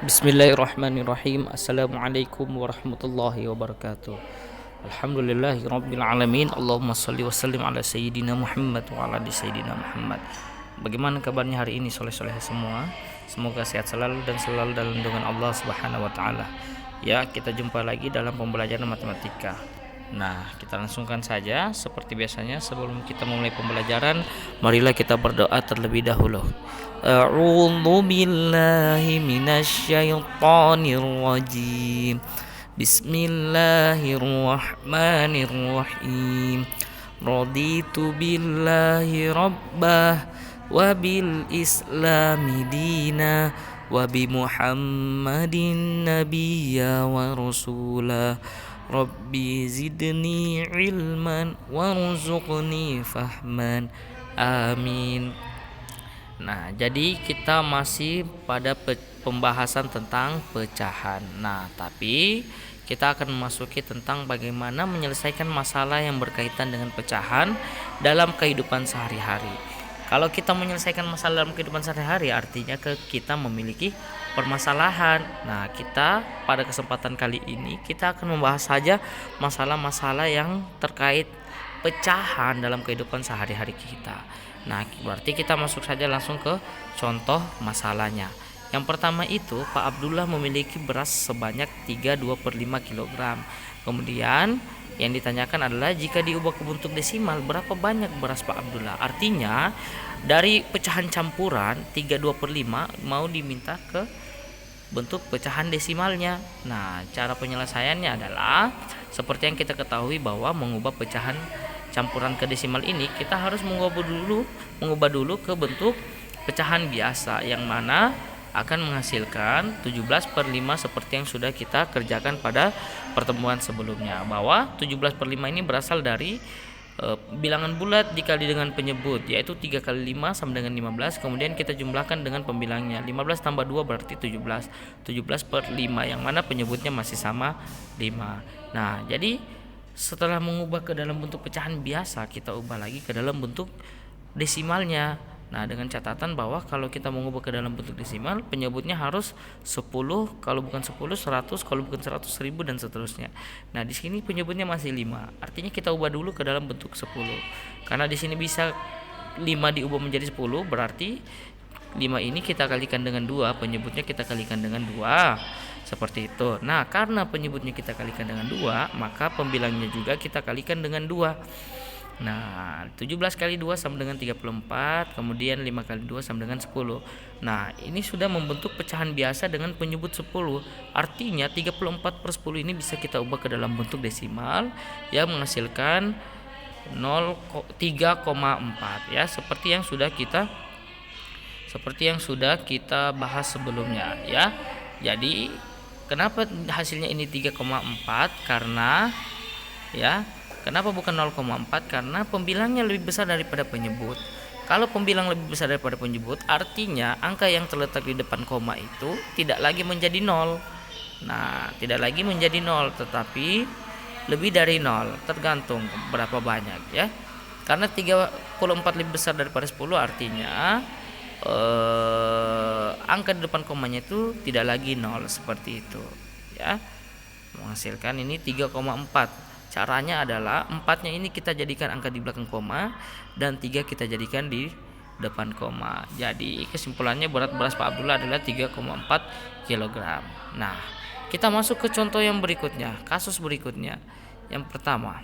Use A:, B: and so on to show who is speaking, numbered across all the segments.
A: Bismillahirrahmanirrahim. Assalamualaikum warahmatullahi wabarakatuh. Alhamdulillahi rabbil alamin. Allahumma salli wa sallim ala sayyidina Muhammad wa ala ali sayyidina Muhammad. Bagaimana kabarnya hari ini soleh-soleh semua? Semoga sehat selalu dan selalu dalam lindungan Allah Subhanahu wa taala. Ya, kita jumpa lagi dalam pembelajaran matematika. Nah, kita langsungkan saja seperti biasanya. Sebelum kita memulai pembelajaran, marilah kita berdoa terlebih dahulu. A'udzu billahi minasyaitonir rajim. Bismillahirrahmanirrahim. Raditu billahi rabbah wa bil islami dina wa bi Muhammadin nabiyya wa rasulah. Rabbi zidni ilman warzuqni fahman. Amin. Nah, jadi kita masih pada pembahasan tentang pecahan. Nah, tapi kita akan memasuki tentang bagaimana menyelesaikan masalah yang berkaitan dengan pecahan dalam kehidupan sehari-hari. Kalau kita menyelesaikan masalah dalam kehidupan sehari-hari, artinya kita memiliki permasalahan. Nah, kita pada kesempatan kali ini kita akan membahas saja masalah-masalah yang terkait pecahan dalam kehidupan sehari-hari kita. Nah, berarti kita masuk saja langsung ke contoh masalahnya. Yang pertama itu, Pak Abdullah memiliki beras sebanyak 32/5 kg. Kemudian yang ditanyakan adalah jika diubah ke bentuk desimal, berapa banyak beras Pak Abdullah? Artinya dari pecahan campuran 32/5 mau diminta ke bentuk pecahan desimalnya. Nah, cara penyelesaiannya adalah seperti yang kita ketahui bahwa mengubah pecahan campuran ke desimal ini kita harus mengubah dulu ke bentuk pecahan biasa, yang mana akan menghasilkan 17/5 seperti yang sudah kita kerjakan pada pertemuan sebelumnya, bahwa 17/5 ini berasal dari bilangan bulat dikali dengan penyebut, yaitu 3 kali 5 sama dengan 15. Kemudian kita jumlahkan dengan pembilangnya, 15 tambah 2 berarti 17. 17/5 yang mana penyebutnya masih sama 5. Nah, jadi setelah mengubah ke dalam bentuk pecahan biasa, kita ubah lagi ke dalam bentuk desimalnya. Nah, dengan catatan bahwa kalau kita mengubah ke dalam bentuk desimal, penyebutnya harus 10, kalau bukan 10 100, kalau bukan 100 1000 dan seterusnya. Nah, di sini penyebutnya masih 5. Artinya kita ubah dulu ke dalam bentuk 10. Karena di sini bisa 5 diubah menjadi 10, berarti 5 ini kita kalikan dengan 2, penyebutnya kita kalikan dengan 2. Seperti itu. Nah, karena penyebutnya kita kalikan dengan 2, maka pembilangnya juga kita kalikan dengan 2. Nah, 17 kali 2 sama dengan 34, kemudian 5 kali 2 sama dengan 10. Nah, ini sudah membentuk pecahan biasa dengan penyebut 10. Artinya 34/10 ini bisa kita ubah ke dalam bentuk desimal yang menghasilkan 3,4 ya, seperti yang sudah kita bahas sebelumnya ya. Jadi kenapa hasilnya ini 3,4? Kenapa bukan 0,4? Karena pembilangnya lebih besar daripada penyebut. Kalau pembilang lebih besar daripada penyebut, artinya angka yang terletak di depan koma itu tidak lagi menjadi 0. Nah, tidak lagi menjadi 0, tetapi lebih dari 0, tergantung berapa banyak ya. Karena 34 lebih besar daripada 10, artinya angka di depan komanya itu tidak lagi 0, seperti itu ya. Menghasilkan ini 3,4. Caranya adalah 4-nya ini kita jadikan angka di belakang koma dan 3 kita jadikan di depan koma. Jadi kesimpulannya berat beras Pak Abdullah adalah 3,4 kg. Nah, kita masuk ke contoh yang berikutnya, kasus berikutnya. Yang pertama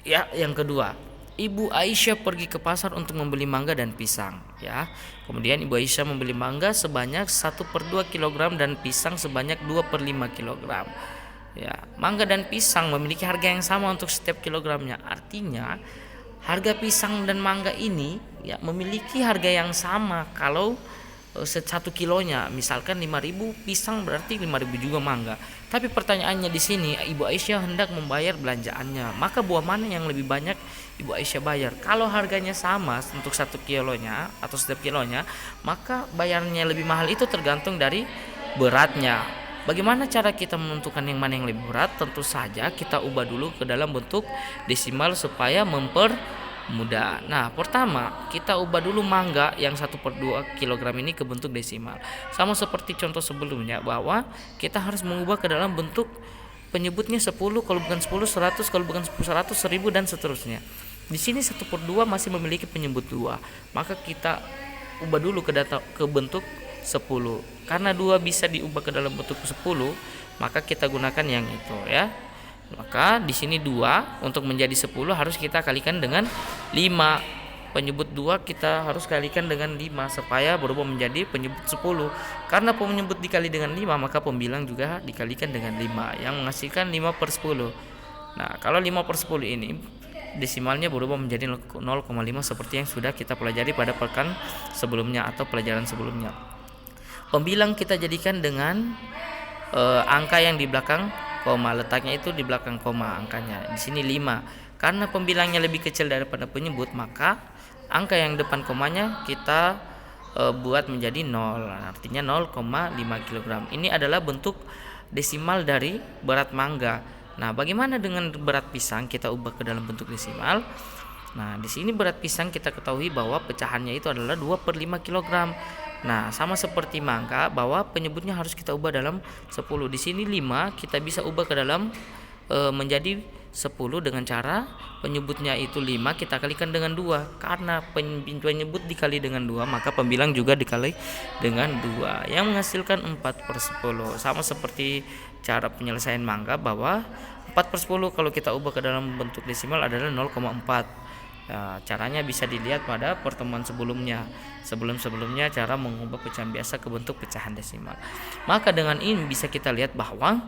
A: ya, yang kedua, Ibu Aisyah pergi ke pasar untuk membeli mangga dan pisang ya. Kemudian Ibu Aisyah membeli mangga sebanyak 1/2 kg dan pisang sebanyak 2/5 kg. Ya, mangga dan pisang memiliki harga yang sama untuk setiap kilogramnya. Artinya harga pisang dan mangga ini ya memiliki harga yang sama kalau 1 kilonya. Misalkan 5.000 pisang berarti 5.000 juga mangga. Tapi pertanyaannya di sini, Ibu Aisyah hendak membayar belanjaannya. Maka buah mana yang lebih banyak Ibu Aisyah bayar? Kalau harganya sama untuk 1 kilonya atau setiap kilonya, maka bayarnya lebih mahal itu tergantung dari beratnya. Bagaimana cara kita menentukan yang mana yang lebih berat? Tentu saja kita ubah dulu ke dalam bentuk desimal supaya Mudah. Nah, pertama kita ubah dulu mangga yang 1/2 kilogram ini ke bentuk desimal. Sama seperti contoh sebelumnya bahwa kita harus mengubah ke dalam bentuk penyebutnya 10, kalau bukan 10 100, kalau bukan 10 100 1000 dan seterusnya. Di sini 1/2 masih memiliki penyebut 2. Maka kita ubah dulu ke bentuk 10. Karena 2 bisa diubah ke dalam bentuk 10, maka kita gunakan yang itu ya. Maka di sini 2 untuk menjadi 10 harus kita kalikan dengan 5. Penyebut 2 kita harus kalikan dengan 5 supaya berubah menjadi penyebut 10. Karena penyebut dikali dengan 5, maka pembilang juga dikalikan dengan 5 yang menghasilkan 5/10. Nah, kalau 5/10 ini desimalnya berubah menjadi 0,5 seperti yang sudah kita pelajari pada pekan sebelumnya atau pelajaran sebelumnya. Pembilang kita jadikan dengan angka yang di belakang koma, letaknya itu di belakang koma angkanya. Di sini 5. Karena pembilangnya lebih kecil daripada penyebut, maka angka yang depan komanya kita buat menjadi 0. Artinya 0,5 kg. Ini adalah bentuk desimal dari berat mangga. Nah, bagaimana dengan berat pisang? Kita ubah ke dalam bentuk desimal. Nah, di sini berat pisang kita ketahui bahwa pecahannya itu adalah 2/5 kg. Nah, sama seperti mangga bahwa penyebutnya harus kita ubah dalam 10. Di sini 5 kita bisa ubah ke dalam menjadi 10 dengan cara penyebutnya itu 5 kita kalikan dengan 2. Karena penyebut dikali dengan 2, maka pembilang juga dikali dengan 2 yang menghasilkan 4/10. Sama seperti cara penyelesaian mangga bahwa 4/10 kalau kita ubah ke dalam bentuk desimal adalah 0,4. Nah, caranya bisa dilihat pada pertemuan sebelumnya. Sebelumnya cara mengubah pecahan biasa ke bentuk pecahan desimal. Maka dengan ini bisa kita lihat bahwa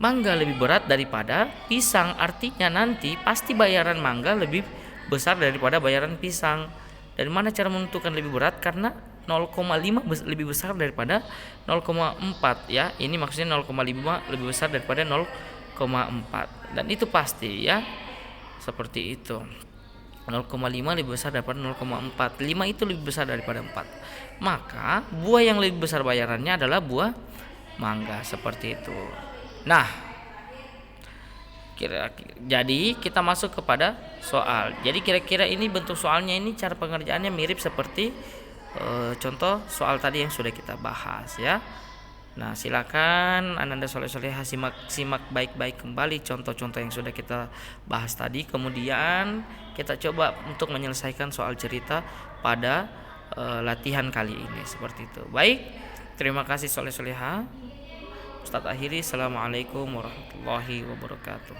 A: mangga lebih berat daripada pisang. Artinya nanti pasti bayaran mangga lebih besar daripada bayaran pisang. Dari mana cara menentukan lebih berat? Karena 0,5 lebih besar daripada 0,4 ya. Ini maksudnya 0,5 lebih besar daripada 0,4. Dan itu pasti ya. Seperti itu. 0,5 lebih besar daripada 0,4. 5 itu lebih besar daripada 4. Maka buah yang lebih besar bayarannya adalah buah mangga, seperti itu. Nah, jadi kita masuk kepada soal. Jadi kira-kira ini bentuk soalnya, ini cara pengerjaannya mirip seperti contoh soal tadi yang sudah kita bahas ya. Nah, silakan Ananda Soleh-Soleha simak baik-baik kembali contoh-contoh yang sudah kita bahas tadi. Kemudian kita coba untuk menyelesaikan soal cerita pada latihan kali ini, seperti itu. Baik, terima kasih Soleh-Soleha. Ustadz akhiri. Assalamualaikum warahmatullahi wabarakatuh.